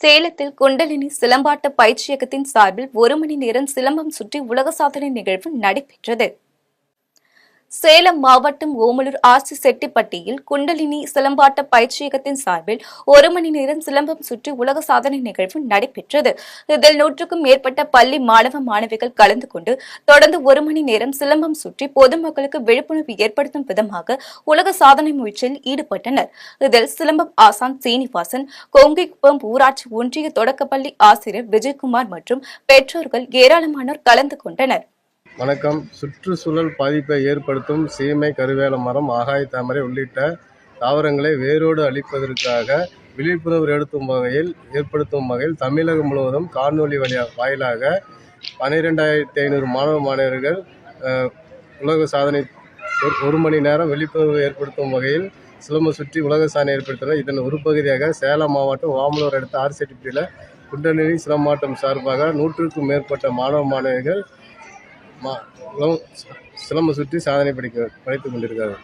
சேலத்தில் குண்டலினி சிலம்பாட்ட பயிற்சியகத்தின் சார்பில் 1 மணி நேரம் சிலம்பம் சுற்றி உலக சாதனை நிகழ்வு நடைபெற்றது. சேலம் மாவட்டம் ஓமலூர் ஆர்சி செட்டிப்பட்டியில் குண்டலினி சிலம்பாட்ட பயிற்சியகத்தின் சார்பில் 1 மணி நேரம் சிலம்பம் சுற்றி உலக சாதனை நிகழ்வு நடைபெற்றது. இதில் 100க்கும் மேற்பட்ட பள்ளி மாணவ மாணவிகள் கலந்து கொண்டு தொடர்ந்து 1 மணி நேரம் சிலம்பம் சுற்றி பொதுமக்களுக்கு விழிப்புணர்வு ஏற்படுத்தும் விதமாக உலக சாதனை முயற்சியில் ஈடுபட்டனர். இதில் சிலம்பம் ஆசான் சீனிவாசன், கொங்கிக்குப்பம் ஊராட்சி ஒன்றிய தொடக்கப்பள்ளி ஆசிரியர் விஜயகுமார் மற்றும் பெற்றோர்கள் ஏராளமானோர் கலந்து கொண்டனர். வணக்கம். சுற்றுச்சூழல் பாதிப்பை ஏற்படுத்தும் சீமை, கருவேல மரம், ஆகாய தாமரை உள்ளிட்ட தாவரங்களை வேரோடு அழிப்பதற்காக விழிப்புணர்வு ஏற்படுத்தும் வகையில் தமிழகம் முழுவதும் காணொலி வாயிலாக 12,500 மாணவ மாணவர்கள் உலக சாதனை 1 மணி நேரம் விழிப்புணர்வு ஏற்படுத்தும் வகையில் சிலம்பம் சுற்றி உலக சாதனை ஏற்படுத்தினர். இதன் ஒரு பகுதியாக சேலம் மாவட்டம் ஓமலூர் அடுத்த ஆர்சிட்டியில் குண்டலினி சிலம்பாட்டம் சார்பாக 100க்கும் மேற்பட்ட மாணவ மாணவிகள் சிலம்பம் சுற்றி சாதனை படைத்துக் கொண்டிருக்கிறார்கள்.